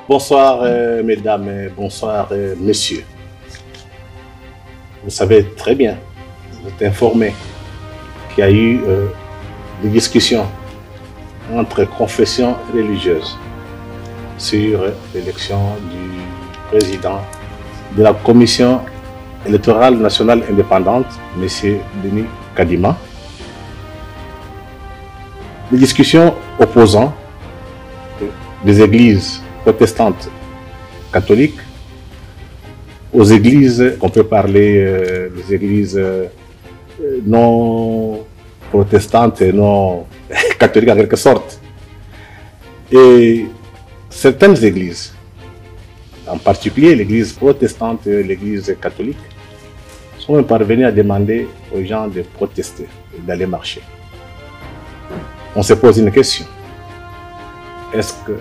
Bonsoir mesdames, bonsoir messieurs. Vous savez très bien, vous êtes informés qu'il y a eu des discussions entre confessions religieuses sur l'élection du président de la Commission électorale nationale indépendante, M. Denis Kadima. Des discussions opposant des églises protestantes catholiques aux églises, on peut parler des églises non protestantes et non catholiques en quelque sorte. Et certaines églises, en particulier l'église protestante et l'église catholique, sont parvenues à demander aux gens de protester et d'aller marcher. On se pose une question. Est-ce que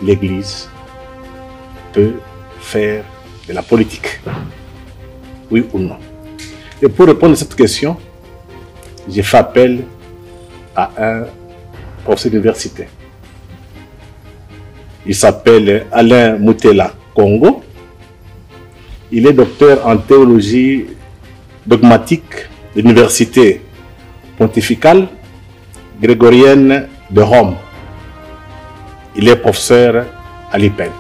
l'Église peut faire de la politique? Oui ou non? Et pour répondre à cette question, j'ai fait appel à un professeur d'université. Il s'appelle Alain Moutela Congo. Il est docteur en théologie dogmatique de l'université pontificale grégorienne de Rome. Il est professeur à l'IPEN.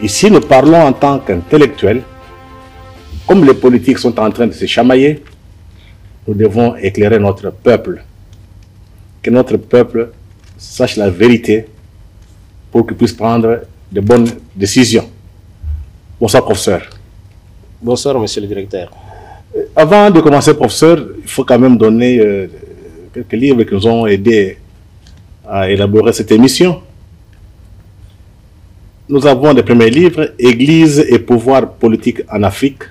Ici, nous parlons en tant qu'intellectuels. Comme les politiques sont en train de se chamailler, nous devons éclairer notre peuple. Que notre peuple sache la vérité pour qu'il puisse prendre de bonnes décisions. Bonsoir, professeur. Bonsoir, monsieur le directeur. Avant de commencer, professeur, il faut quand même donner quelques livres qui nous ont aidés à élaborer cette émission. Nous avons les premiers livres, Église et pouvoir politique en Afrique,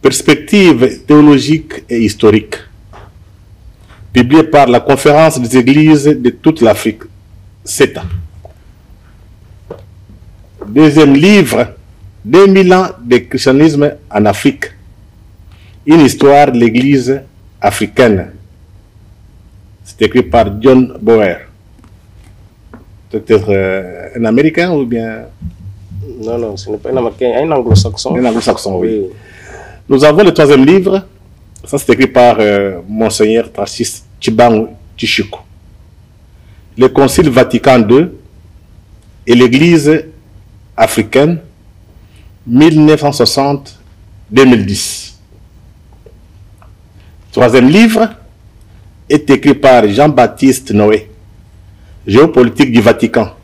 perspectives théologiques et historiques, publié par la Conférence des Églises de toute l'Afrique, CETA. Deuxième livre, 2000 ans de christianisme en Afrique, une histoire de l'Église africaine. C'est écrit par John Boer. Peut-être un Américain ou bien... Non, ce n'est pas un Américain, un anglo-saxon. Un anglo-saxon, oui. Nous avons le troisième livre. Ça, c'est écrit par Monseigneur Tarsis Tshibangou Tshishiko. Le Concile Vatican II et l'Église africaine, 1960-2010. Troisième livre est écrit par Jean-Baptiste Noé, Géopolitique du Vatican,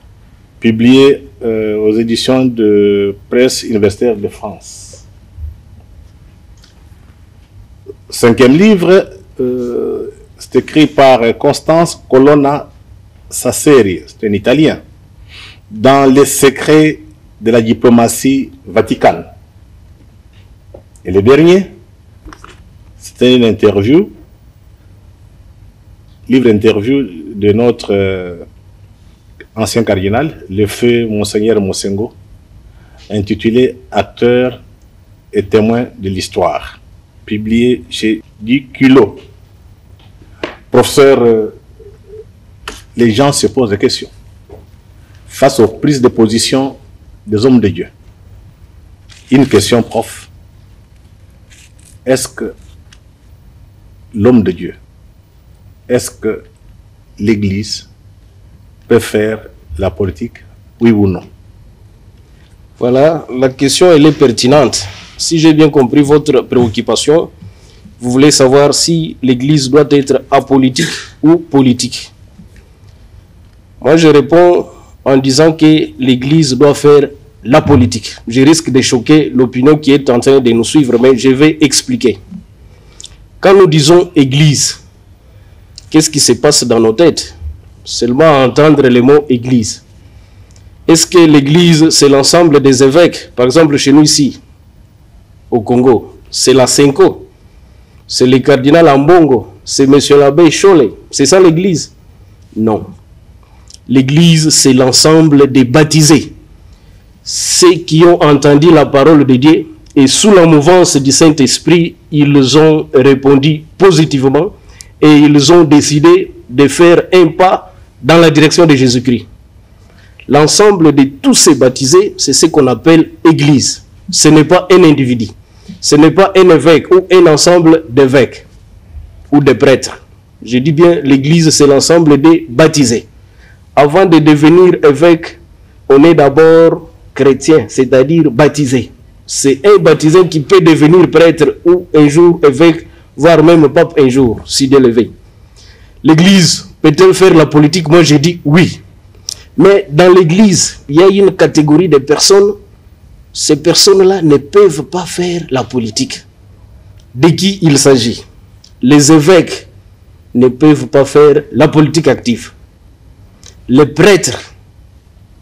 publié aux éditions de Presse universitaire de France. Cinquième livre, c'est écrit par Constance Colonna Sasseri, c'est un Italien, Dans les secrets de la diplomatie vaticane. Et le dernier, c'était une interview, livre interview de notre ancien cardinal, le feu Monseigneur Mosengo, intitulé Acteurs et témoins de l'histoire, publié chez Duculot. Professeur, les gens se posent des questions face aux prises de position des hommes de Dieu. Une question, prof. Est-ce que l'homme de Dieu, est-ce que l'Église peut faire la politique, oui ou non? Voilà, la question elle est pertinente. Si j'ai bien compris votre préoccupation, vous voulez savoir si l'Église doit être apolitique ou politique. Moi, je réponds en disant que l'Église doit faire la politique. Je risque de choquer l'opinion qui est en train de nous suivre, mais je vais expliquer. Quand nous disons Église, qu'est-ce qui se passe dans nos têtes? Seulement à entendre le mot Église. Est-ce que l'Église, c'est l'ensemble des évêques? Par exemple, chez nous ici, au Congo, c'est la Senko, c'est le cardinal Ambongo, c'est M. l'abbé Cholet. C'est ça l'Église? Non. L'Église, c'est l'ensemble des baptisés. Ceux qui ont entendu la parole de Dieu et sous la mouvance du Saint-Esprit, ils ont répondu positivement et ils ont décidé de faire un pas dans la direction de Jésus-Christ. L'ensemble de tous ces baptisés, c'est ce qu'on appelle église. Ce n'est pas un individu. Ce n'est pas un évêque ou un ensemble d'évêques ou de prêtres. Je dis bien, l'église, c'est l'ensemble des baptisés. Avant de devenir évêque, on est d'abord chrétien, c'est-à-dire baptisé. C'est un baptisé qui peut devenir prêtre ou un jour évêque, voire même pape un jour, si Dieu le veut. L'église peut-elle faire la politique? Moi, je dis oui. Mais dans l'église, il y a une catégorie de personnes. Ces personnes-là ne peuvent pas faire la politique. De qui il s'agit? Les évêques ne peuvent pas faire la politique active. Les prêtres,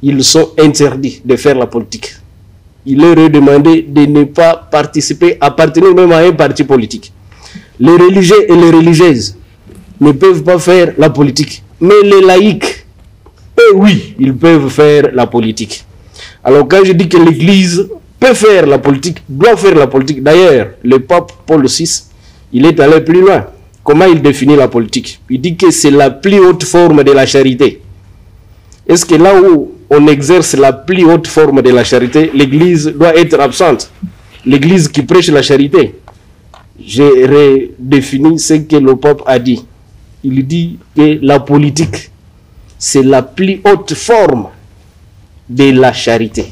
ils sont interdits de faire la politique. Il leur est demandé de ne pas participer, appartenir même à un parti politique. Les religieux et les religieuses ne peuvent pas faire la politique. Mais les laïcs, eux, oui, ils peuvent faire la politique. Alors quand je dis que l'Église peut faire la politique, doit faire la politique, d'ailleurs, le pape Paul VI, il est allé plus loin. Comment il définit la politique? Il dit que c'est la plus haute forme de la charité. Est-ce que là où on exerce la plus haute forme de la charité, l'Église doit être absente? L'Église qui prêche la charité. J'ai redéfini ce que le pape a dit. Il dit que la politique, c'est la plus haute forme de la charité.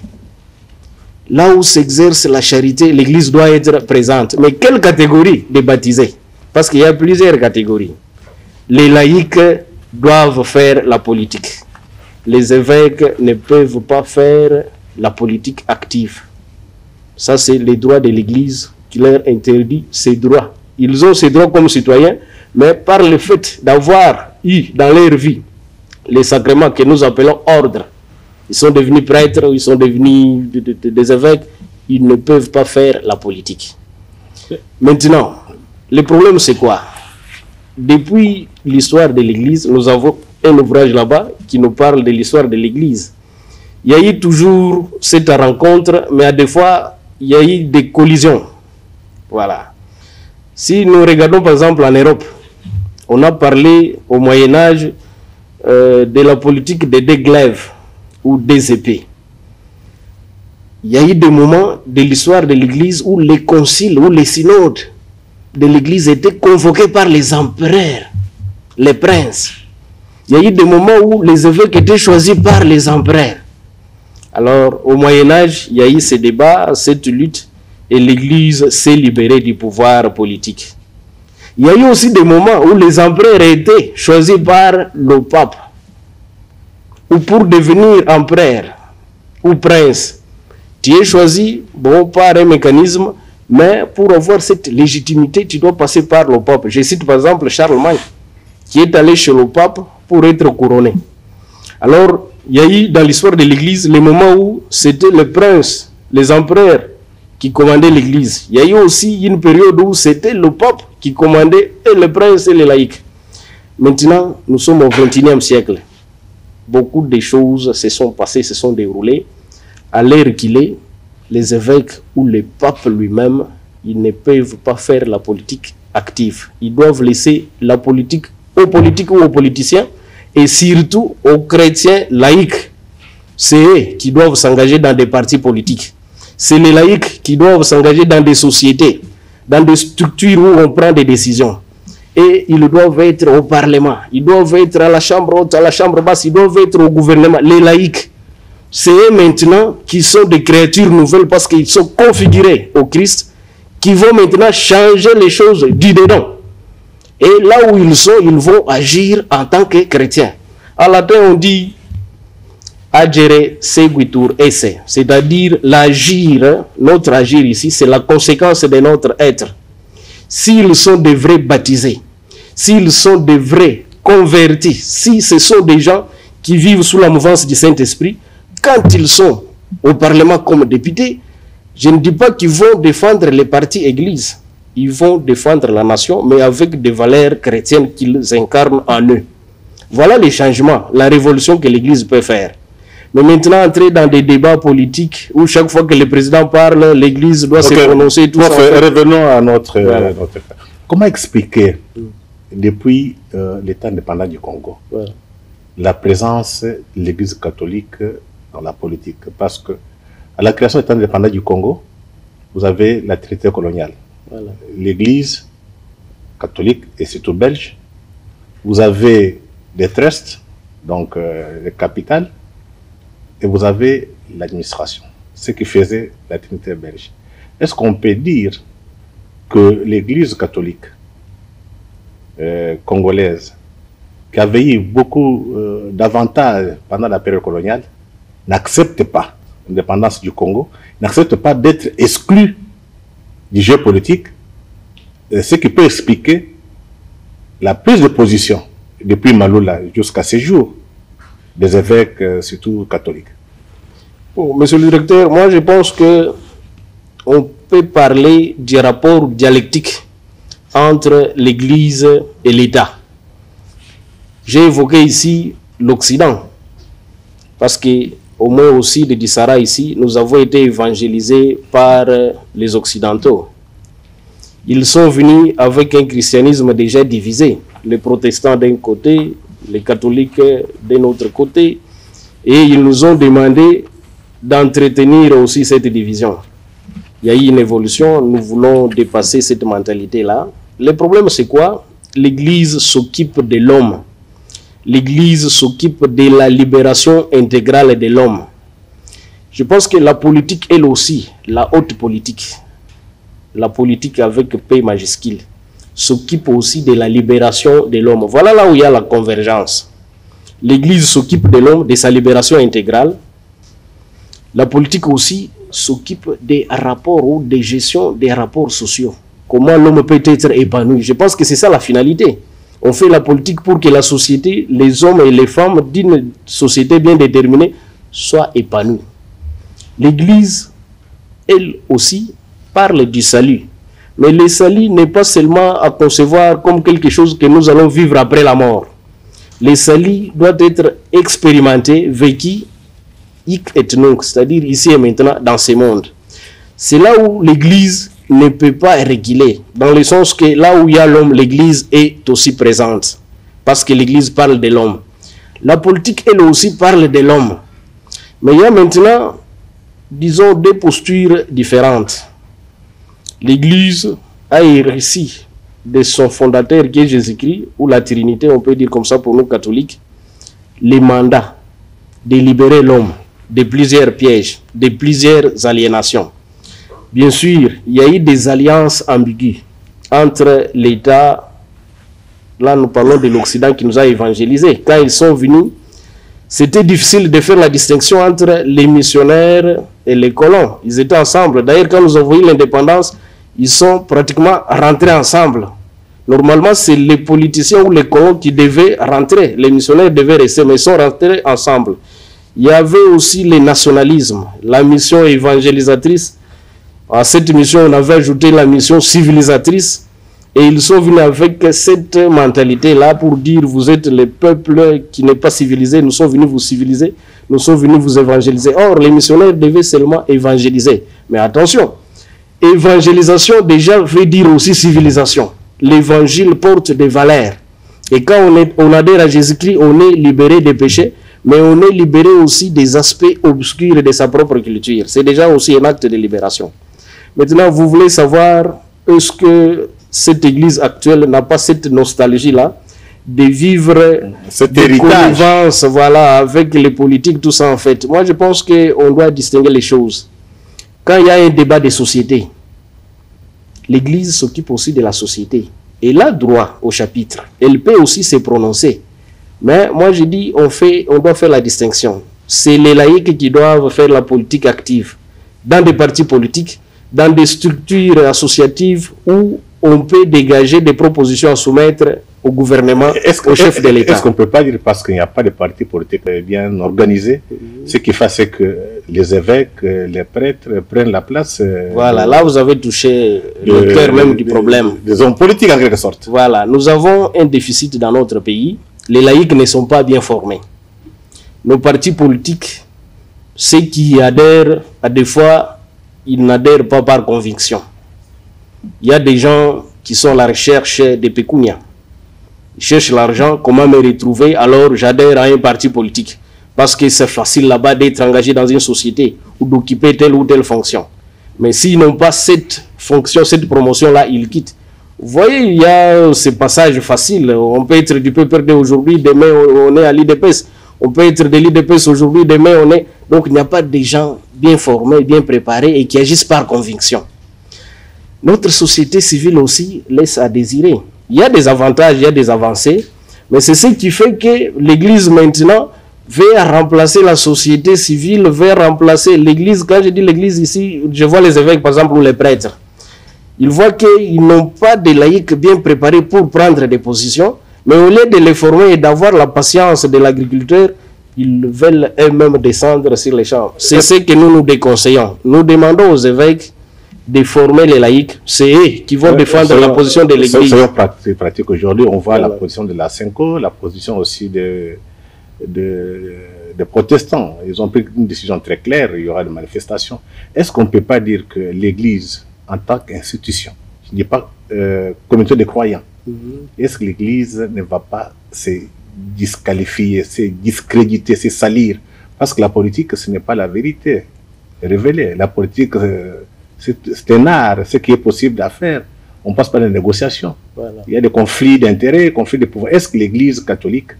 Là où s'exerce la charité, l'Église doit être présente. Mais quelle catégorie de baptisés? Parce qu'il y a plusieurs catégories. Les laïcs doivent faire la politique. Les évêques ne peuvent pas faire la politique active. Ça, c'est les droits de l'Église qui leur interdit ces droits. Ils ont ces droits comme citoyens, mais par le fait d'avoir eu dans leur vie les sacrements que nous appelons ordre, ils sont devenus prêtres, ils sont devenus des évêques, ils ne peuvent pas faire la politique. Maintenant, le problème c'est quoi? Depuis l'histoire de l'Église, nous avons un ouvrage là-bas qui nous parle de l'histoire de l'Église. Il y a eu toujours cette rencontre, mais à des fois, il y a eu des collisions. Voilà. Si nous regardons par exemple en Europe, on a parlé au Moyen-Âge de la politique des deux glaives ou des épées. Il y a eu des moments de l'histoire de l'Église où les conciles ou les synodes de l'Église étaient convoqués par les empereurs, les princes. Il y a eu des moments où les évêques étaient choisis par les empereurs. Alors, au Moyen-Âge, il y a eu ces débats, cette lutte, et l'Église s'est libérée du pouvoir politique. Il y a eu aussi des moments où les empereurs étaient choisis par le pape, ou pour devenir empereur ou prince. Tu es choisi, bon, par un mécanisme, mais pour avoir cette légitimité, tu dois passer par le pape. Je cite par exemple Charlemagne, qui est allé chez le pape pour être couronné. Alors, il y a eu dans l'histoire de l'Église les moments où c'était le prince, les empereurs qui commandaient l'Église. Il y a eu aussi une période où c'était le pape qui commandait et le prince et les laïcs. Maintenant, nous sommes au XXIe siècle. Beaucoup de choses se sont passées, se sont déroulées. À l'heure qu'il est, les évêques ou le pape lui-même, ils ne peuvent pas faire la politique active. Ils doivent laisser la politique aux politiques ou aux politiciens et surtout aux chrétiens laïcs. C'est eux qui doivent s'engager dans des partis politiques. C'est les laïcs qui doivent s'engager dans des sociétés, dans des structures où on prend des décisions. Et ils doivent être au Parlement, ils doivent être à la chambre haute, à la chambre basse, ils doivent être au gouvernement. Les laïcs, c'est eux maintenant qui sont des créatures nouvelles parce qu'ils sont configurés au Christ, qui vont maintenant changer les choses du dedans. Et là où ils sont, ils vont agir en tant que chrétiens. En latin, on dit agere seguitur esse, c'est-à-dire l'agir, notre agir ici, c'est la conséquence de notre être. S'ils sont des vrais baptisés, s'ils sont des vrais convertis, si ce sont des gens qui vivent sous la mouvance du Saint-Esprit, quand ils sont au Parlement comme députés, je ne dis pas qu'ils vont défendre les partis églises. Ils vont défendre la nation, mais avec des valeurs chrétiennes qu'ils incarnent en eux. Voilà les changements, la révolution que l'Église peut faire. Mais maintenant, entrer dans des débats politiques où chaque fois que le président parle, l'Église doit se prononcer. Tout ça. Revenons à notre... Comment expliquer, depuis l'État indépendant du Congo, la présence de l'Église catholique dans la politique. Parce que à la création de l'État indépendant du Congo, vous avez la Trinité coloniale. Voilà. L'Église catholique et surtout belge. Vous avez des trusts, donc les capitales, et vous avez l'administration, ce qui faisait la Trinité belge. Est-ce qu'on peut dire que l'Église catholique congolaise, qui avait eu beaucoup d'avantages pendant la période coloniale, n'accepte pas l'indépendance du Congo, n'accepte pas d'être exclue du jeu politique, ce qui peut expliquer la prise de position depuis Maloula jusqu'à ces jours des évêques, surtout catholiques. Bon, monsieur le directeur, moi je pense que on peut parler du rapport dialectique entre l'Église et l'État. J'ai évoqué ici l'Occident, parce que au moins aussi de Dissara ici, nous avons été évangélisés par les Occidentaux. Ils sont venus avec un christianisme déjà divisé, les protestants d'un côté, les catholiques d'un autre côté, et ils nous ont demandé d'entretenir aussi cette division. Il y a eu une évolution, nous voulons dépasser cette mentalité-là. Le problème, c'est quoi? L'Église s'occupe de l'homme. L'Église s'occupe de la libération intégrale de l'homme. Je pense que la politique, elle aussi, la haute politique, la politique avec P majuscule, s'occupe aussi de la libération de l'homme. Voilà là où il y a la convergence. L'Église s'occupe de l'homme, de sa libération intégrale. La politique aussi s'occupe des rapports ou des gestions des rapports sociaux. Comment l'homme peut être épanoui. Je pense que c'est ça la finalité. On fait la politique pour que la société, les hommes et les femmes d'une société bien déterminée soient épanouis. L'Église, elle aussi, parle du salut. Mais le salut n'est pas seulement à concevoir comme quelque chose que nous allons vivre après la mort. Le salut doit être expérimenté, vécu, hic et nunc, c'est-à-dire ici et maintenant dans ce monde. C'est là où l'Église ne peut pas réguler, dans le sens que là où il y a l'homme, l'Église est aussi présente, parce que l'Église parle de l'homme. La politique, elle aussi, parle de l'homme. Mais il y a maintenant, disons, deux postures différentes. L'Église a hérité de son fondateur qui est Jésus-Christ, ou la Trinité, on peut dire comme ça pour nous catholiques, les mandats de libérer l'homme de plusieurs pièges, de plusieurs aliénations. Bien sûr, il y a eu des alliances ambiguës entre l'État, là nous parlons de l'Occident qui nous a évangélisés. Quand ils sont venus, c'était difficile de faire la distinction entre les missionnaires et les colons. Ils étaient ensemble. D'ailleurs, quand nous avons eu l'indépendance, ils sont pratiquement rentrés ensemble. Normalement, c'est les politiciens ou les colons qui devaient rentrer. Les missionnaires devaient rester, mais ils sont rentrés ensemble. Il y avait aussi le nationalisme, la mission évangélisatrice. À cette mission, on avait ajouté la mission civilisatrice. Et ils sont venus avec cette mentalité-là pour dire, vous êtes le peuple qui n'est pas civilisé, nous sommes venus vous civiliser, nous sommes venus vous évangéliser. Or, les missionnaires devaient seulement évangéliser. Mais attention, évangélisation déjà veut dire aussi civilisation. L'évangile porte des valeurs. Et quand on adhère à Jésus-Christ, on est libéré des péchés, mais on est libéré aussi des aspects obscurs de sa propre culture. C'est déjà aussi un acte de libération. Maintenant, vous voulez savoir, est-ce que cette église actuelle n'a pas cette nostalgie-là de vivre cet des connivences, voilà, avec les politiques, tout ça en fait. Moi, je pense qu'on doit distinguer les choses. Quand il y a un débat de société, l'église s'occupe aussi de la société. Elle a droit au chapitre. Elle peut aussi se prononcer. Mais moi, je dis, on doit faire la distinction. C'est les laïcs qui doivent faire la politique active. Dans des partis politiques, dans des structures associatives où on peut dégager des propositions à soumettre au gouvernement, au chef de l'État. Est-ce qu'on ne peut pas dire, parce qu'il n'y a pas de parti politique bien organisé, ce qui fait, c'est que les évêques, les prêtres prennent la place. Voilà, là vous avez touché le cœur même du problème. Des hommes politiques en quelque sorte. Voilà, nous avons un déficit dans notre pays. Les laïcs ne sont pas bien formés. Nos partis politiques, ceux qui adhèrent, à des fois, ils n'adhèrent pas par conviction. Il y a des gens qui sont à la recherche des pécunias. Je cherche l'argent, comment me retrouver? Alors j'adhère à un parti politique. Parce que c'est facile là-bas d'être engagé dans une société ou d'occuper telle ou telle fonction. Mais s'ils n'ont pas cette fonction, cette promotion-là, ils quittent. Vous voyez, il y a ces passages faciles. On peut être du PPRD aujourd'hui, demain on est à l'IDPS. On peut être de l'IDPS aujourd'hui, demain on est... Donc il n'y a pas de gens bien formés, bien préparés et qui agissent par conviction. Notre société civile aussi laisse à désirer. Il y a des avantages, il y a des avancées, mais c'est ce qui fait que l'Église maintenant veut remplacer la société civile, veut remplacer l'Église. Quand je dis l'Église ici, je vois les évêques par exemple ou les prêtres. Ils voient qu'ils n'ont pas de laïcs bien préparés pour prendre des positions, mais au lieu de les former et d'avoir la patience de l'agriculteur, ils veulent eux-mêmes descendre sur les champs. C'est ce que nous nous déconseillons. Nous demandons aux évêques de former les laïcs. C'est eux qui vont défendre la position de l'Église. C'est pratique aujourd'hui. On voit la position de la Cinco, la position aussi des protestants. Ils ont pris une décision très claire. Il y aura des manifestations. Est-ce qu'on ne peut pas dire que l'Église, en tant qu'institution, je ne dis pas communauté de croyants, est-ce que l'Église ne va pas se disqualifier, se discréditer, se salir? Parce que la politique, ce n'est pas la vérité révélée. La politique, c'est un art, ce qui est possible à faire. On passe par des négociations. Voilà. Il y a des conflits d'intérêts, conflits de pouvoir. Est-ce que l'Église catholique,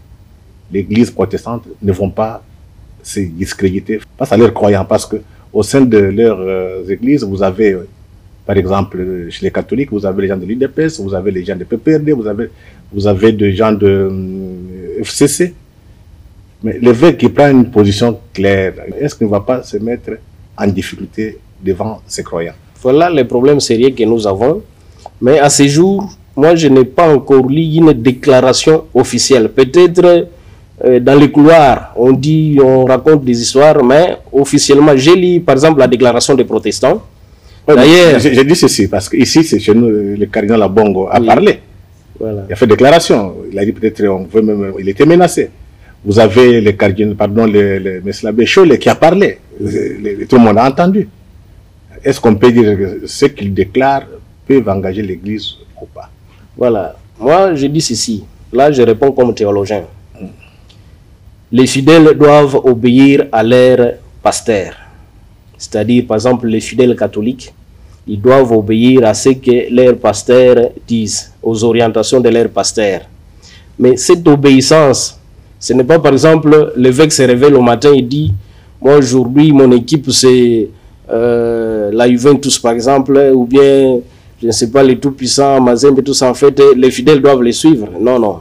l'Église protestante ne vont pas se discréditer face à leurs croyants? Parce qu'au sein de leurs églises, vous avez, par exemple, chez les catholiques, vous avez les gens de l'IDPS, vous avez les gens de PPRD, vous avez des gens de FCC. Mais l'évêque qui prend une position claire, est-ce qu'il ne va pas se mettre en difficulté devant ses croyants? Voilà les problèmes sérieux que nous avons. Mais à ce jour, moi, je n'ai pas encore lu une déclaration officielle. Peut-être dans les couloirs, on dit, on raconte des histoires, mais officiellement, j'ai lu, par exemple, la déclaration des protestants. D'ailleurs, j'ai dit ceci, parce qu'ici, c'est chez nous, le cardinal Abongo a parlé. Voilà. Il a fait déclaration. Il a dit peut-être, il était menacé. Vous avez le cardinal, pardon, le l'abbé Cholet qui a parlé. Tout le monde a entendu. Est-ce qu'on peut dire que ce qu'il déclare peuvent engager l'Église ou pas? Voilà. Moi, je dis ceci. Là, je réponds comme théologien. Les fidèles doivent obéir à leur pasteur. C'est-à-dire, par exemple, les fidèles catholiques, ils doivent obéir à ce que leurs pasteurs disent, aux orientations de leurs pasteurs. Mais cette obéissance, ce n'est pas, par exemple, l'évêque se réveille au matin et dit, moi, aujourd'hui, mon équipe, c'est la Juventus, par exemple, ou bien, je ne sais pas, les tout-puissants, Mazembe, tout ça, en fait, les fidèles doivent les suivre. Non, non.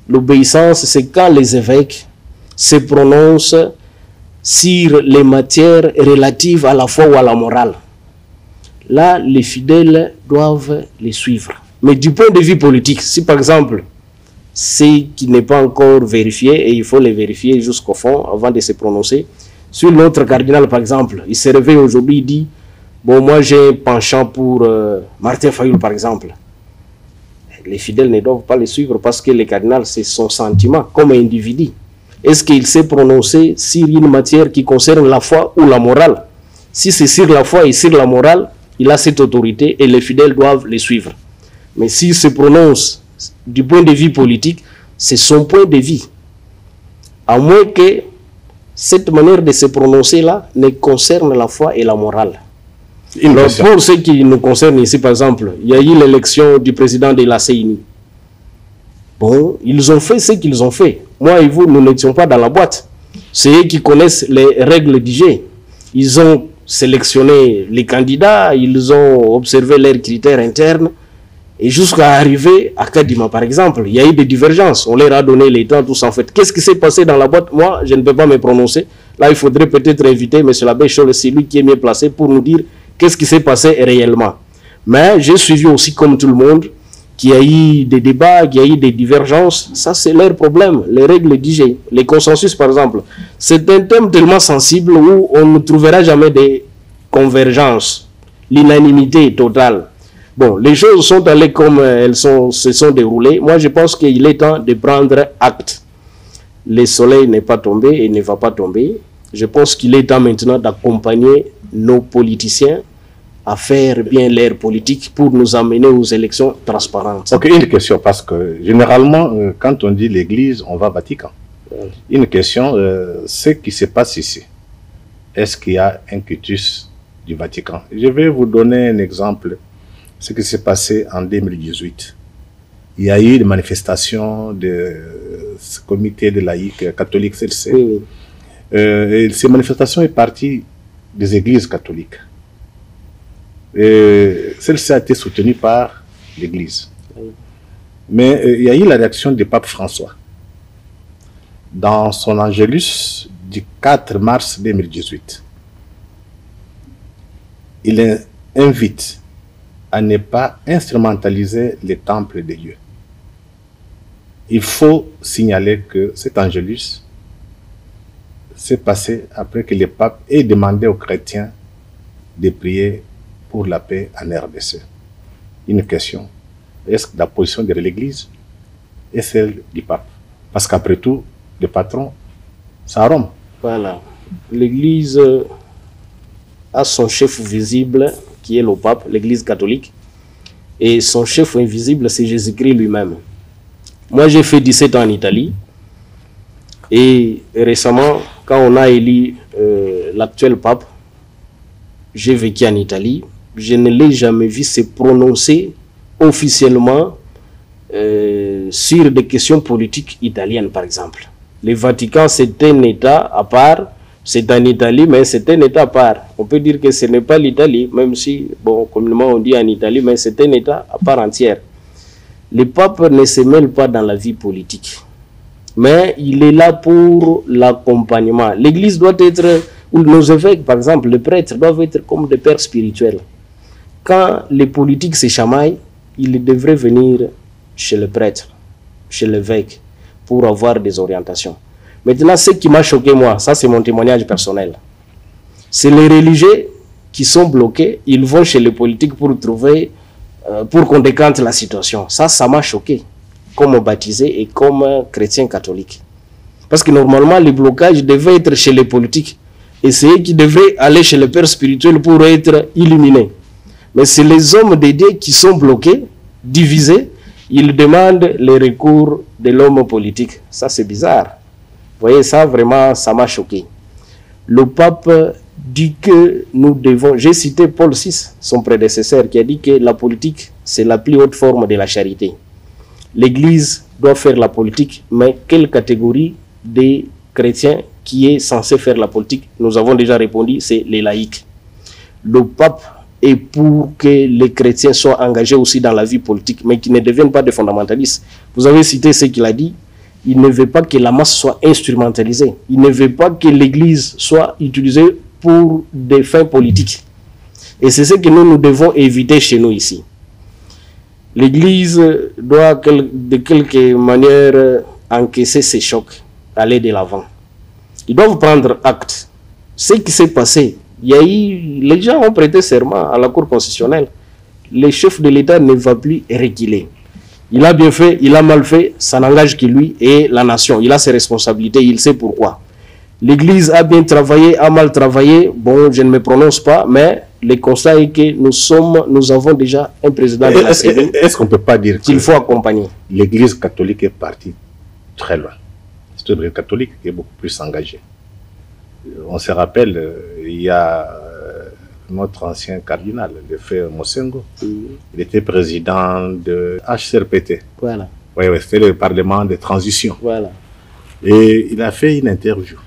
L'obéissance, c'est quand les évêques se prononcent sur les matières relatives à la foi ou à la morale. Là, les fidèles doivent les suivre. Mais du point de vue politique, si par exemple, c'est qui n'est pas encore vérifié, et il faut les vérifier jusqu'au fond avant de se prononcer, sur l'autre cardinal, par exemple, il se réveille aujourd'hui, il dit, bon, moi j'ai un penchant pour Martin Fayoul, par exemple. Les fidèles ne doivent pas les suivre parce que le cardinal, c'est son sentiment comme individu. Est-ce qu'il s'est prononcé sur une matière qui concerne la foi ou la morale? Si c'est sur la foi et sur la morale, il a cette autorité et les fidèles doivent les suivre. Mais s'il se prononce du point de vue politique, c'est son point de vue. À moins que cette manière de se prononcer-là ne concerne la foi et la morale. Alors, pour ce qui nous concerne ici, par exemple, il y a eu l'élection du président de la CENI. Bon, ils ont fait ce qu'ils ont fait. Moi et vous, nous n'étions pas dans la boîte. C'est eux qui connaissent les règles du jeu. Ils ont sélectionné les candidats, ils ont observé leurs critères internes, et jusqu'à arriver à Kadima, par exemple, il y a eu des divergences. On leur a donné les temps, tout ça en fait. Qu'est-ce qui s'est passé dans la boîte? Moi, je ne peux pas me prononcer. Là, il faudrait peut-être inviter M. l'abbé Cholet, c'est lui qui est mieux placé pour nous dire qu'est-ce qui s'est passé réellement. Mais j'ai suivi aussi, comme tout le monde, qu'il y a eu des débats, qu'il y a eu des divergences. Ça, c'est leur problème, les règles du jeu. Les consensus, par exemple. C'est un thème tellement sensible où on ne trouvera jamais de convergence, l'unanimité totale. Bon, les choses sont allées comme elles se sont déroulées. Moi, je pense qu'il est temps de prendre acte. Le soleil n'est pas tombé et ne va pas tomber. Je pense qu'il est temps maintenant d'accompagner nos politiciens à faire bien leur politique pour nous amener aux élections transparentes. Ok, une question, parce que généralement, quand on dit l'Église, on va au Vatican. Une question, ce qui se passe ici, est-ce qu'il y a un quitus du Vatican? Je vais vous donner un exemple, ce qui s'est passé en 2018. Il y a eu des manifestations de ce comité de laïcs catholiques, CLC. Oui, oui. Et ces manifestations sont parties des églises catholiques. Celle-ci a été soutenue par l'Église. Oui. Mais il y a eu la réaction du pape François. Dans son Angélus du 4 mars 2018, il invite à ne pas instrumentaliser les temples de Dieu. Il faut signaler que cet Angélus s'est passé après que le pape ait demandé aux chrétiens de prier pour la paix en RDC. Une question, est-ce que la position de l'Église est celle du pape? Parce qu'après tout, le patron, c'est à Rome. Voilà. L'Église a son chef visible, qui est le pape, l'Église catholique. Et son chef invisible, c'est Jésus-Christ lui-même. Moi, j'ai fait 17 ans en Italie. Et récemment, quand on a élu l'actuel pape, j'ai vécu en Italie. Je ne l'ai jamais vu se prononcer officiellement sur des questions politiques italiennes, par exemple. Le Vatican, c'est un État à part. C'est en Italie, mais c'est un État à part. On peut dire que ce n'est pas l'Italie, même si, bon, communément on dit en Italie, mais c'est un État à part entière. Le pape ne se mêle pas dans la vie politique, mais il est là pour l'accompagnement. L'Église doit être, ou nos évêques, par exemple, les prêtres, doivent être comme des pères spirituels. Quand les politiques se chamaillent, ils devraient venir chez le prêtre, chez l'évêque, pour avoir des orientations. Maintenant, ce qui m'a choqué, moi, ça c'est mon témoignage personnel. C'est les religieux qui sont bloqués, ils vont chez les politiques pour trouver, pour qu'on décante la situation. Ça m'a choqué, comme baptisé et comme chrétien catholique. Parce que normalement, les blocages devaient être chez les politiques. Et c'est eux qui devraient aller chez les pères spirituels pour être illuminés. Mais c'est les hommes de Dieu qui sont bloqués, divisés. Ils demandent les recours de l'homme politique. Ça, c'est bizarre. Vous voyez, ça, vraiment, ça m'a choqué. Le pape dit que nous devons... J'ai cité Paul VI, son prédécesseur, qui a dit que la politique, c'est la plus haute forme de la charité. L'Église doit faire la politique, mais quelle catégorie de chrétiens qui est censé faire la politique? Nous avons déjà répondu, c'est les laïcs. Le pape est pour que les chrétiens soient engagés aussi dans la vie politique, mais qu'ils ne deviennent pas des fondamentalistes. Vous avez cité ce qu'il a dit. Il ne veut pas que la masse soit instrumentalisée. Il ne veut pas que l'Église soit utilisée pour des fins politiques. Et c'est ce que nous devons éviter chez nous ici. L'Église doit de quelque manière encaisser ces chocs, aller de l'avant. Ils doivent prendre acte. Ce qui s'est passé, les gens ont prêté serment à la Cour constitutionnelle. Le chef de l'État ne va plus reculer. Il a bien fait, il a mal fait, ça n'engage que lui et la nation. Il a ses responsabilités, il sait pourquoi. L'Église a bien travaillé, a mal travaillé. Bon, je ne me prononce pas, mais le constat est que nous avons déjà un président de la CENI. Est-ce qu'on ne peut pas dire qu'il faut accompagner? L'Église catholique est partie très loin. C'est une Église catholique qui est beaucoup plus engagée. On se rappelle, il y a notre ancien cardinal, le frère Mosengo. Il était président de HCRPT. Voilà. Oui, c'était le Parlement de transition. Voilà. Et il a fait une interview.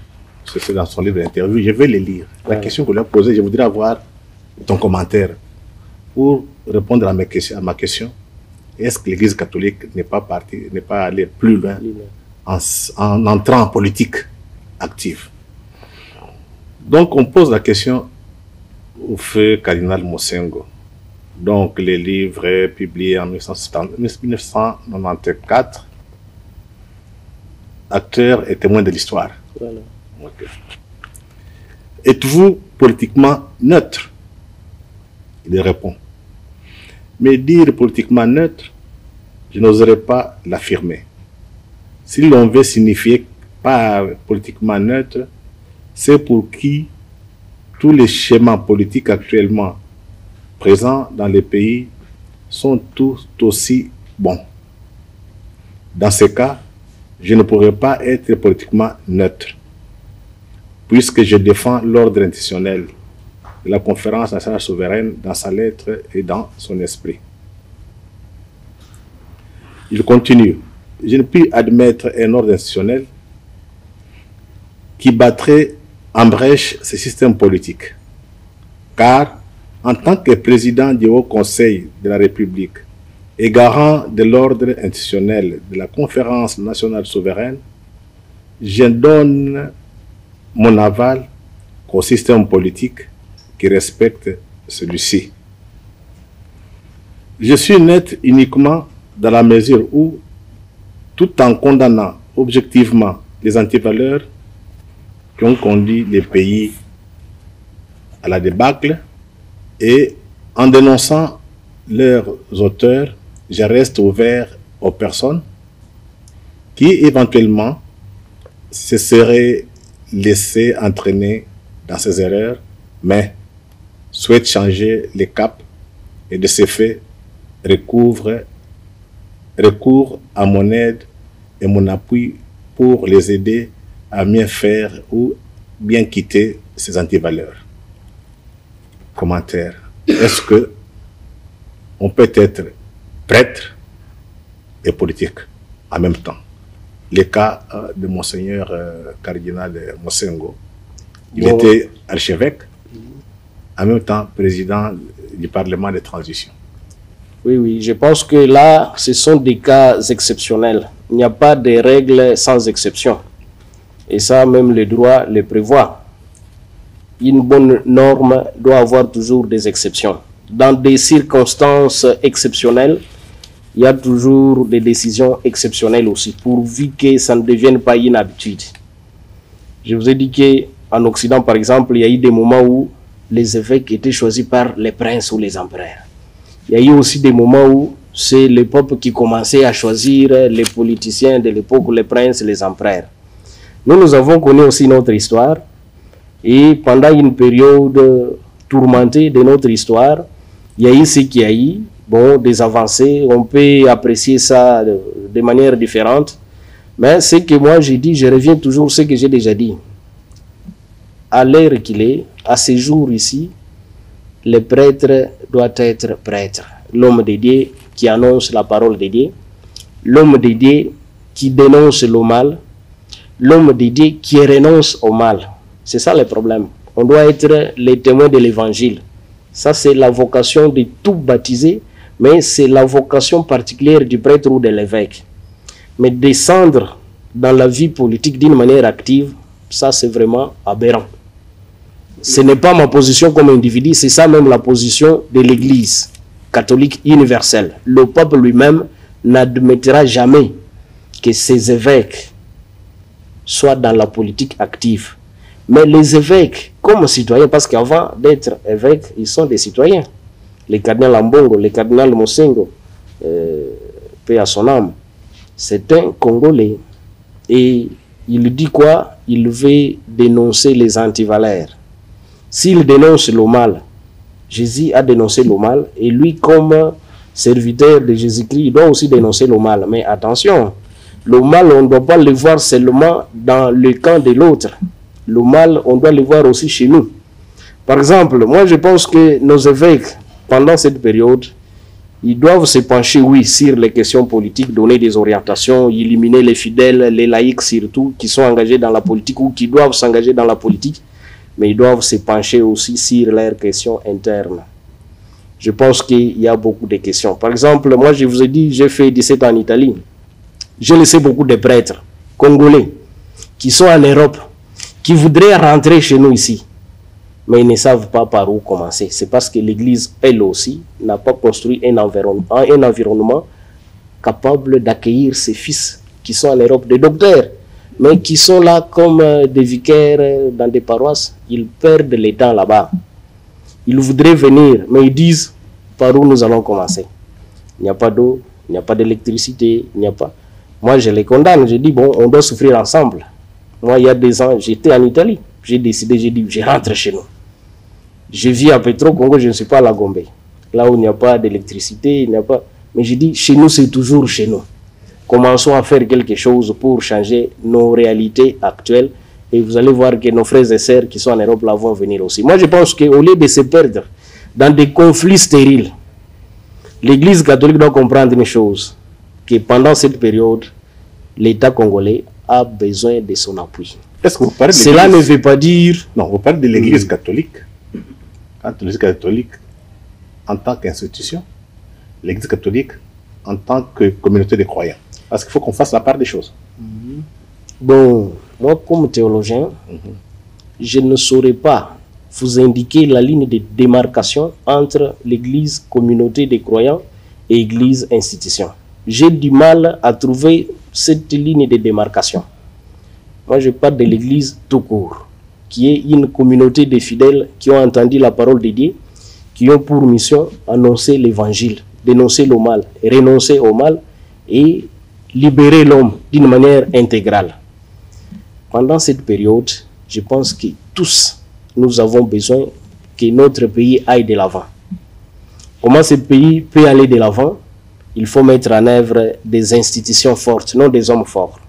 C'est dans son livre d'interview. Je vais le lire. Voilà. La question qu'on lui a posée, je voudrais avoir ton commentaire pour répondre à ma question. Est-ce que l'Église catholique n'est pas partie, n'est pas allée plus loin en entrant en politique active? Donc, on pose la question au feu cardinal Mosengo. Donc, les livres publiés en 1994, acteurs et témoins de l'histoire. Voilà. Okay. Êtes-vous politiquement neutre? Il répond. Mais dire politiquement neutre, je n'oserais pas l'affirmer. Si l'on veut signifier pas politiquement neutre, c'est pour qui tous les schémas politiques actuellement présents dans les pays sont tous aussi bons. Dans ces cas, je ne pourrais pas être politiquement neutre, puisque je défends l'ordre institutionnel de la Conférence nationale souveraine dans sa lettre et dans son esprit. Il continue. Je ne puis admettre un ordre institutionnel qui battrait en brèche ce système politique, car en tant que président du Haut Conseil de la République et garant de l'ordre institutionnel de la Conférence nationale souveraine, je donne mon aval au système politique qui respecte celui-ci. Je suis net uniquement dans la mesure où, tout en condamnant objectivement les antivaleurs qui ont conduit les pays à la débâcle et en dénonçant leurs auteurs, je reste ouvert aux personnes qui éventuellement se seraient laissées entraîner dans ces erreurs, mais souhaitent changer les caps et de ces faits recours à mon aide et mon appui pour les aider à mieux faire ou bien quitter ces antivaleurs. Commentaire. Est-ce que on peut être prêtre et politique en même temps? Le cas de Monseigneur cardinal Mosengo, il était archevêque, en même temps président du Parlement de transition. Oui, oui, je pense que là, ce sont des cas exceptionnels. Il n'y a pas de règles sans exception. Et ça, même le droit le prévoit. Une bonne norme doit avoir toujours des exceptions. Dans des circonstances exceptionnelles, il y a toujours des décisions exceptionnelles aussi, pourvu que ça ne devienne pas une habitude. Je vous ai dit qu'en Occident, par exemple, il y a eu des moments où les évêques étaient choisis par les princes ou les empereurs. Il y a eu aussi des moments où c'est le peuple qui commençait à choisir les politiciens de l'époque, les princes, les empereurs. Nous avons connu aussi notre histoire. Et pendant une période tourmentée de notre histoire, il y a eu ce qu'il y a eu. Bon, des avancées, on peut apprécier ça de manière différente. Mais ce que moi j'ai dit, je reviens toujours à ce que j'ai déjà dit. À l'heure qu'il est, à ce jour ici, le prêtre doit être prêtre. L'homme de Dieu qui annonce la parole de Dieu, l'homme de Dieu qui dénonce le mal, l'homme de Dieu qui renonce au mal. C'est ça le problème. On doit être les témoins de l'évangile. Ça, c'est la vocation de tout baptisé, mais c'est la vocation particulière du prêtre ou de l'évêque. Mais descendre dans la vie politique d'une manière active, ça, c'est vraiment aberrant. Ce n'est pas ma position comme individu, c'est ça même la position de l'Église catholique universelle. Le peuple lui-même n'admettra jamais que ses évêques soient dans la politique active. Mais les évêques, comme citoyens, parce qu'avant d'être évêques, ils sont des citoyens. Le cardinal Ambongo, le cardinal Mosengo, paix à son âme, c'est un Congolais. Et il dit quoi? Il veut dénoncer les antivaleurs. S'il dénonce le mal, Jésus a dénoncé le mal, et lui, comme serviteur de Jésus-Christ, il doit aussi dénoncer le mal. Mais attention, le mal, on ne doit pas le voir seulement dans le camp de l'autre. Le mal, on doit le voir aussi chez nous. Par exemple, moi je pense que nos évêques, pendant cette période, ils doivent se pencher, oui, sur les questions politiques, donner des orientations, éliminer les fidèles, les laïcs surtout, qui sont engagés dans la politique ou qui doivent s'engager dans la politique, mais ils doivent se pencher aussi sur leurs questions internes. Je pense qu'il y a beaucoup de questions. Par exemple, moi je vous ai dit, j'ai fait 17 ans en Italie. J'ai laissé beaucoup de prêtres congolais qui sont en Europe, qui voudraient rentrer chez nous ici, mais ils ne savent pas par où commencer. C'est parce que l'Église, elle aussi, n'a pas construit un environnement capable d'accueillir ces fils qui sont en Europe, des docteurs, mais qui sont là comme des vicaires dans des paroisses. Ils perdent le temps là-bas. Ils voudraient venir, mais ils disent par où nous allons commencer. Il n'y a pas d'eau, il n'y a pas d'électricité, il n'y a pas... Moi, je les condamne. Je dis, bon, on doit souffrir ensemble. Moi, il y a 2 ans, j'étais en Italie. J'ai décidé, j'ai dit, je rentre chez nous. Je vis à Petro Congo, je ne suis pas à la Gombe. là où il n'y a pas d'électricité, il n'y a pas... Mais je dis, chez nous, c'est toujours chez nous. Commençons à faire quelque chose pour changer nos réalités actuelles. Et vous allez voir que nos frères et sœurs qui sont en Europe là vont venir aussi. Moi, je pense qu'au lieu de se perdre dans des conflits stériles, l'Église catholique doit comprendre une chose, que pendant cette période, l'État congolais a besoin de son appui. Est-ce que vous parlez de Cela ne veut pas dire... Non, vous parlez de l'Église catholique. Quand l'Église catholique, en tant qu'institution, l'Église catholique, en tant que communauté de croyants. Parce qu'il faut qu'on fasse la part des choses. Bon, moi, comme théologien, je ne saurais pas vous indiquer la ligne de démarcation entre l'Église communauté des croyants et Église institution. J'ai du mal à trouver cette ligne de démarcation. Moi, je parle de l'Église tout court, qui est une communauté de fidèles qui ont entendu la parole de Dieu, qui ont pour mission annoncer l'évangile, dénoncer le mal, renoncer au mal et libérer l'homme d'une manière intégrale. Pendant cette période, je pense que tous, nous avons besoin que notre pays aille de l'avant. Comment ce pays peut aller de l'avant? Il faut mettre en œuvre des institutions fortes, non des hommes forts.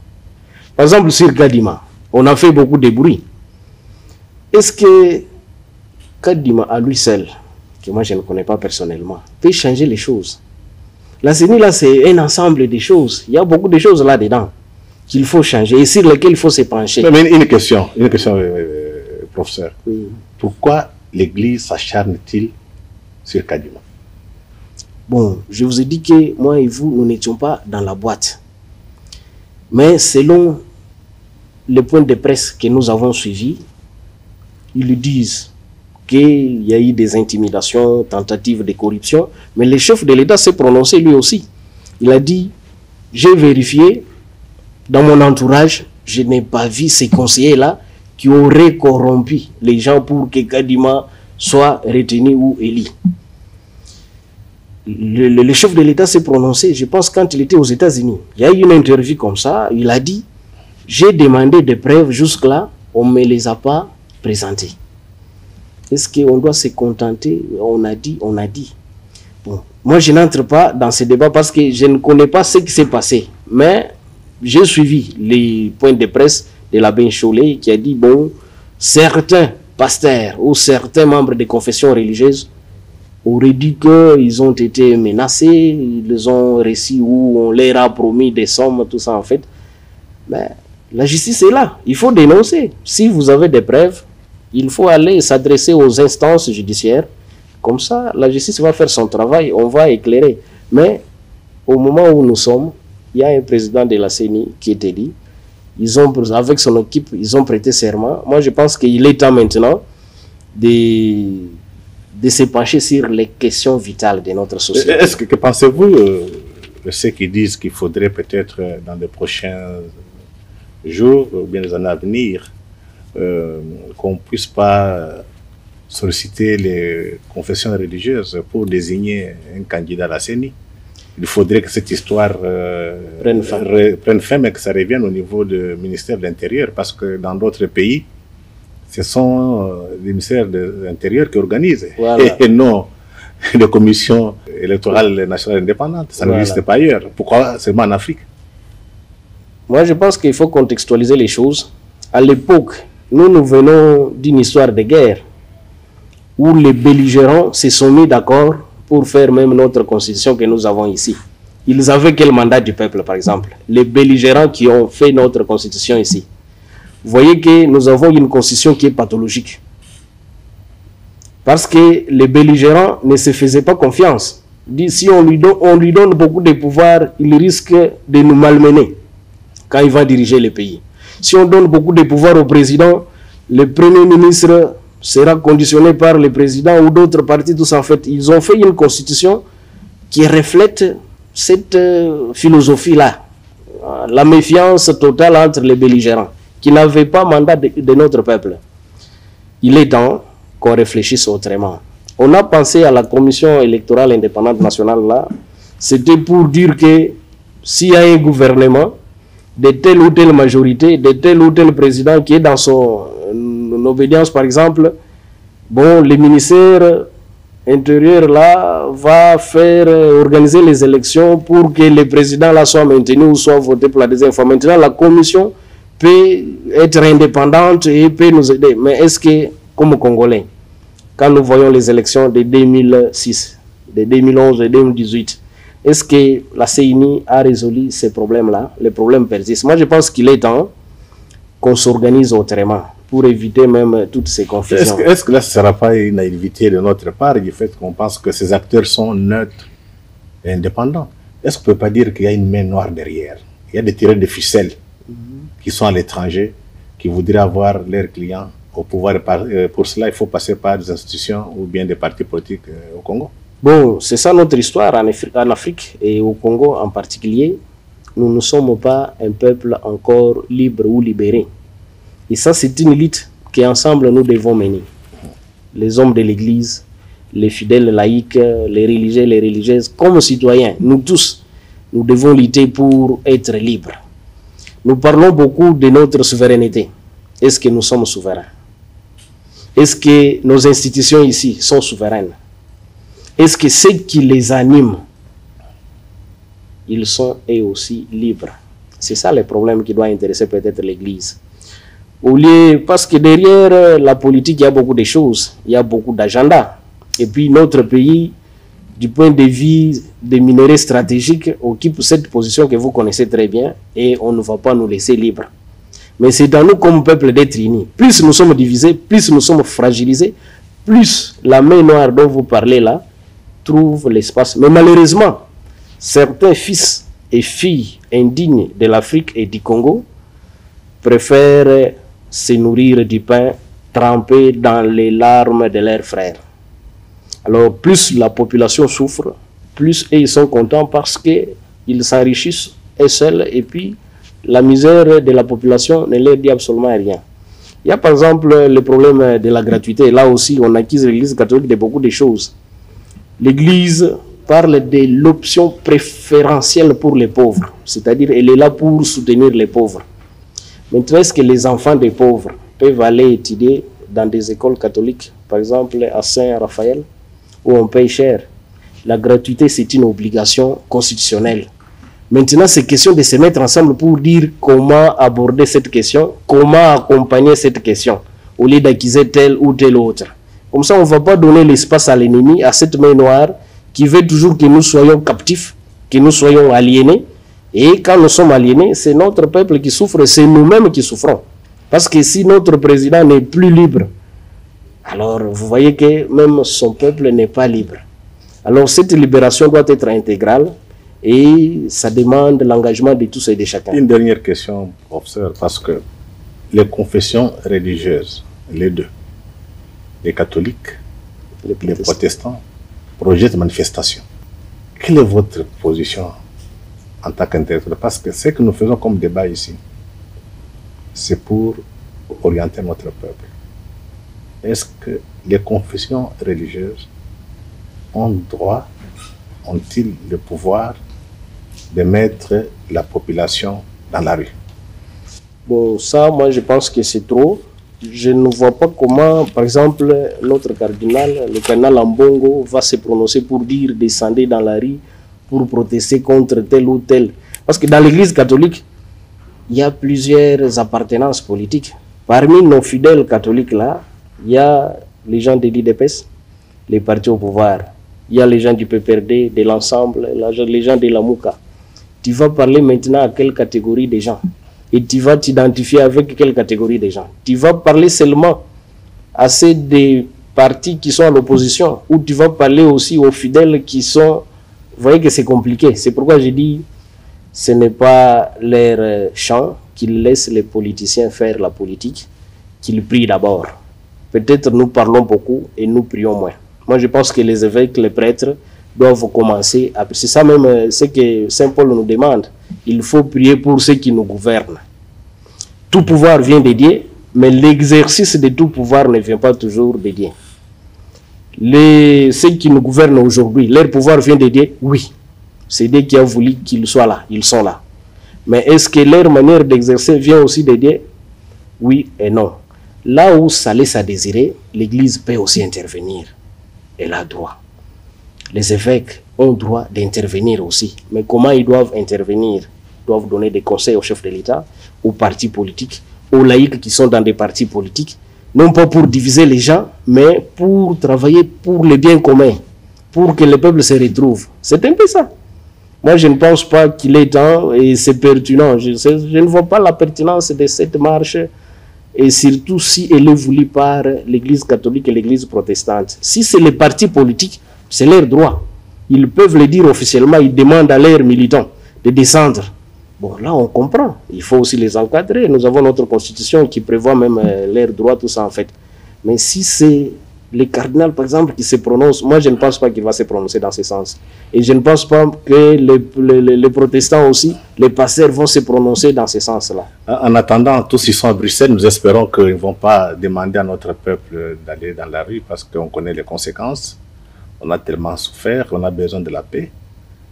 Par exemple, sur Kadima, on a fait beaucoup de bruit. Est-ce que Kadima, à lui seul, que moi je ne connais pas personnellement, peut changer les choses? La CENI, là, c'est un ensemble de choses. Il y a beaucoup de choses là-dedans qu'il faut changer et sur lesquelles il faut se pencher. Mais une question, professeur. Oui. Pourquoi l'Église s'acharne-t-il sur Kadima? Bon, je vous ai dit que moi et vous, nous n'étions pas dans la boîte. Mais selon les points de presse que nous avons suivis, ils disent qu'il y a eu des intimidations, tentatives de corruption, mais le chef de l'État s'est prononcé lui aussi. Il a dit, j'ai vérifié, dans mon entourage, je n'ai pas vu ces conseillers-là qui auraient corrompu les gens pour que Kadima soit retenu ou élu. Le chef de l'État s'est prononcé, je pense, quand il était aux États-Unis. Il y a eu une interview comme ça, il a dit, j'ai demandé des preuves jusque-là, on ne me les a pas présentées. Est-ce qu'on doit se contenter? On a dit. Bon, moi, je n'entre pas dans ce débat parce que je ne connais pas ce qui s'est passé. Mais j'ai suivi les points de presse de l'abbé Cholet qui a dit, bon, certains pasteurs ou certains membres des confessions religieuses auraient dit qu'ils ont été menacés, ils ont réussi ou on leur a promis des sommes, tout ça en fait. Mais la justice est là, il faut dénoncer. Si vous avez des preuves, il faut aller s'adresser aux instances judiciaires. Comme ça, la justice va faire son travail, on va éclairer. Mais au moment où nous sommes, il y a un président de la CENI qui est élu. Avec son équipe, ils ont prêté serment. Moi, je pense qu'il est temps maintenant de se pencher sur les questions vitales de notre société. Est-ce que pensez-vous, ceux qui disent qu'il faudrait peut-être dans les prochains jours ou bien les années à venir, qu'on ne puisse pas solliciter les confessions religieuses pour désigner un candidat à la CENI? Il faudrait que cette histoire prenne fin, mais que ça revienne au niveau du ministère de l'Intérieur, parce que dans d'autres pays, ce sont les ministères de l'Intérieur qui organisent, voilà. Et non les commissions électorales nationales indépendantes. Ça n'existe pas ailleurs. Pourquoi seulement en Afrique? Moi, je pense qu'il faut contextualiser les choses. À l'époque, nous venons d'une histoire de guerre où les belligérants se sont mis d'accord pour faire même notre constitution que nous avons ici. Ils avaient quel mandat du peuple, par exemple? Les belligérants qui ont fait notre constitution ici. Vous voyez que nous avons une constitution qui est pathologique. Parce que les belligérants ne se faisaient pas confiance. Si on lui donne beaucoup de pouvoir, il risque de nous malmener quand il va diriger le pays. Si on donne beaucoup de pouvoir au président, le premier ministre sera conditionné par le président ou d'autres partis. Tous en fait, ils ont fait une constitution qui reflète cette philosophie-là. La méfiance totale entre les belligérants, qui n'avaient pas mandat de notre peuple. Il est temps qu'on réfléchisse autrement. On a pensé à la commission électorale indépendante nationale là, c'était pour dire que s'il y a un gouvernement de telle ou telle majorité, de tel ou tel président qui est dans son obédience par exemple, bon, le ministère intérieur là va faire organiser les élections pour que le président là soit maintenu ou soit voté pour la deuxième fois. Maintenant, la commission peut être indépendante et peut nous aider. Mais est-ce que, comme Congolais, quand nous voyons les élections de 2006, de 2011 et 2018, est-ce que la CENI a résolu ces problèmes-là? Les problèmes persistent. Moi, je pense qu'il est temps qu'on s'organise autrement pour éviter même toutes ces confusions. Est-ce que là, ce ne sera pas une naïveté de notre part du fait qu'on pense que ces acteurs sont neutres et indépendants? Est-ce qu'on ne peut pas dire qu'il y a une main noire derrière? Il y a des tireurs de ficelles qui sont à l'étranger, qui voudraient avoir leurs clients au pouvoir. Pour cela, il faut passer par des institutions ou bien des partis politiques au Congo. Bon, c'est ça notre histoire en Afrique et au Congo en particulier. Nous ne sommes pas un peuple encore libre ou libéré. Et ça, c'est une lutte qu'ensemble nous devons mener. Les hommes de l'Église, les fidèles laïcs, les religieux, les religieuses, comme citoyens, nous tous, nous devons lutter pour être libres. Nous parlons beaucoup de notre souveraineté. Est-ce que nous sommes souverains? Est-ce que nos institutions ici sont souveraines? Est-ce que ceux qui les animent, ils sont eux aussi libres? C'est ça le problème qui doit intéresser peut-être l'Église. Parce que derrière la politique, il y a beaucoup de choses, il y a beaucoup d'agendas. Et puis notre pays, du point de vue des minerais stratégiques, occupe cette position que vous connaissez très bien et on ne va pas nous laisser libres. Mais c'est à nous comme peuple d'être unis. Plus nous sommes divisés, plus nous sommes fragilisés, plus la main noire dont vous parlez là trouve l'espace. Mais malheureusement, certains fils et filles indignes de l'Afrique et du Congo préfèrent se nourrir du pain trempé dans les larmes de leurs frères. Alors, plus la population souffre, plus ils sont contents parce qu'ils s'enrichissent eux seuls et puis la misère de la population ne leur dit absolument rien. Il y a par exemple le problème de la gratuité. Là aussi, on accuse l'Église catholique de beaucoup de choses. L'Église parle de l'option préférentielle pour les pauvres, c'est-à-dire elle est là pour soutenir les pauvres. Maintenant, est-ce que les enfants des pauvres peuvent aller étudier dans des écoles catholiques, par exemple à Saint-Raphaël, où on paye cher? La gratuité, c'est une obligation constitutionnelle. Maintenant, c'est question de se mettre ensemble pour dire comment aborder cette question, comment accompagner cette question, au lieu d'accuser tel ou tel autre. Comme ça, on ne va pas donner l'espace à l'ennemi, à cette main noire, qui veut toujours que nous soyons captifs, que nous soyons aliénés. Et quand nous sommes aliénés, c'est notre peuple qui souffre, c'est nous-mêmes qui souffrons. Parce que si notre président n'est plus libre, alors vous voyez que même son peuple n'est pas libre. Alors cette libération doit être intégrale et ça demande l'engagement de tous et de chacun. Une dernière question, professeur, parce que les confessions religieuses, les deux, les catholiques, les protestants, projettent manifestation. Quelle est votre position en tant qu'interprète? Parce que ce que nous faisons comme débat ici, c'est pour orienter notre peuple. Est-ce que les confessions religieuses ont droit, ont-ils le pouvoir de mettre la population dans la rue? Bon, ça, moi, je pense que c'est trop. Je ne vois pas comment, par exemple, notre cardinal, le cardinal Ambongo, va se prononcer pour dire descendez dans la rue pour protester contre tel ou tel. Parce que dans l'Église catholique, il y a plusieurs appartenances politiques. Parmi nos fidèles catholiques là, il y a les gens de l'IDPS, les partis au pouvoir. Il y a les gens du PPRD, de l'ensemble, les gens de la Mouka. Tu vas parler maintenant à quelle catégorie de gens? Et tu vas t'identifier avec quelle catégorie de gens? Tu vas parler seulement à ceux des partis qui sont à l'opposition ou tu vas parler aussi aux fidèles qui sont... Vous voyez que c'est compliqué. C'est pourquoi je dis ce n'est pas leur champ, qu'ils laissent les politiciens faire la politique, qu'ils prient d'abord. Peut-être nous parlons beaucoup et nous prions moins. Moi, je pense que les évêques, les prêtres doivent commencer à... C'est ça même ce que Saint Paul nous demande. Il faut prier pour ceux qui nous gouvernent. Tout pouvoir vient de Dieu, mais l'exercice de tout pouvoir ne vient pas toujours de Dieu. Ceux qui nous gouvernent aujourd'hui, leur pouvoir vient de Dieu? Oui. C'est Dieu qui a voulu qu'ils soient là. Ils sont là. Mais est-ce que leur manière d'exercer vient aussi de Dieu? Oui et non. Là où ça laisse à désirer, l'Église peut aussi intervenir. elle a droit. Les évêques ont droit d'intervenir aussi. Mais comment ils doivent intervenir? Ils doivent donner des conseils au chef de l'État, aux partis politiques, aux laïcs qui sont dans des partis politiques, non pas pour diviser les gens, mais pour travailler pour le bien commun, pour que le peuple se retrouve. C'est un peu ça. Moi, je ne pense pas qu'il est temps, et c'est pertinent. Je ne vois pas la pertinence de cette marche, et surtout si elle est voulue par l'Église catholique et l'Église protestante. Si c'est les partis politiques, c'est leur droit. Ils peuvent le dire officiellement, ils demandent à leurs militants de descendre. Bon, là, on comprend. Il faut aussi les encadrer. Nous avons notre constitution qui prévoit même leurs droits, tout ça, en fait. Mais si c'est le cardinal, par exemple, qui se prononce, moi, je ne pense pas qu'il va se prononcer dans ce sens. Et je ne pense pas que les protestants aussi, les pasteurs vont se prononcer dans ce sens-là. En attendant, tous ils sont à Bruxelles, nous espérons qu'ils ne vont pas demander à notre peuple d'aller dans la rue parce qu'on connaît les conséquences. On a tellement souffert, on a besoin de la paix.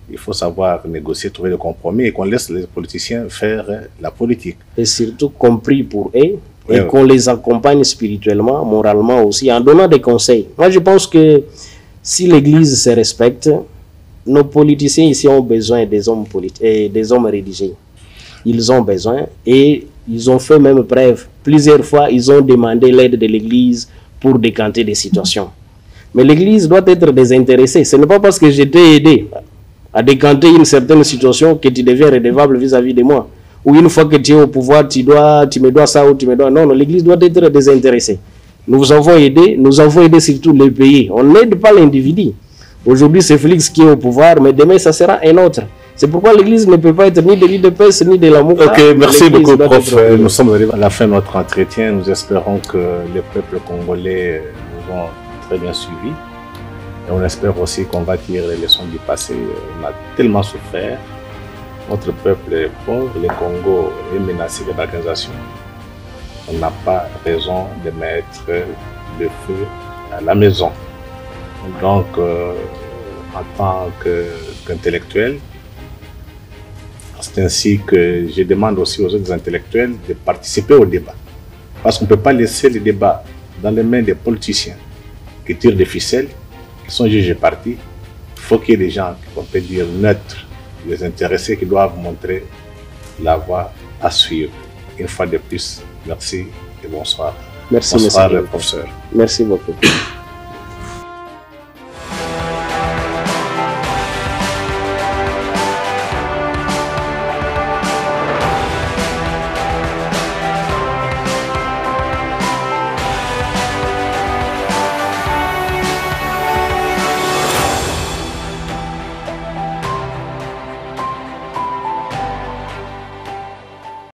Il faut savoir négocier, trouver le compromis et qu'on laisse les politiciens faire la politique. Et surtout compris pour eux, et qu'on les accompagne spirituellement, moralement aussi, en donnant des conseils. Moi, je pense que si l'Église se respecte, nos politiciens ici ont besoin des hommes politiques et des hommes religieux. Ils ont besoin et ils ont fait même preuve. Plusieurs fois, ils ont demandé l'aide de l'Église pour décanter des situations. Mais l'Église doit être désintéressée. Ce n'est pas parce que j'ai été aidé à décanter une certaine situation que tu deviens redevable vis-à-vis de moi. Ou une fois que tu es au pouvoir, tu me dois ça ou tu me dois... Non, l'Église doit être désintéressée. Nous avons aidé surtout les pays. On n'aide pas l'individu. Aujourd'hui, c'est Félix qui est au pouvoir, mais demain, ça sera un autre. C'est pourquoi l'Église ne peut pas être ni de l'UDPS ni de l'amour. Ok, merci beaucoup, prof. Nous sommes arrivés à la fin de notre entretien. Nous espérons que les peuples congolais nous ont très bien suivis. Et on espère aussi qu'on va tirer les leçons du passé. On a tellement souffert. Notre peuple est pauvre. Le Congo est menacé de balkanisation. On n'a pas raison de mettre le feu à la maison. Donc, en tant qu'intellectuel, c'est ainsi que je demande aussi aux autres intellectuels de participer au débat. Parce qu'on ne peut pas laisser le débat dans les mains des politiciens qui tirent des ficelles, qui sont jugés partis. Il faut qu'il y ait des gens, qu'on peut dire neutres, les intéressés, qui doivent montrer la voie à suivre. Une fois de plus, merci et bonsoir. Merci, bonsoir, professeur. Merci beaucoup.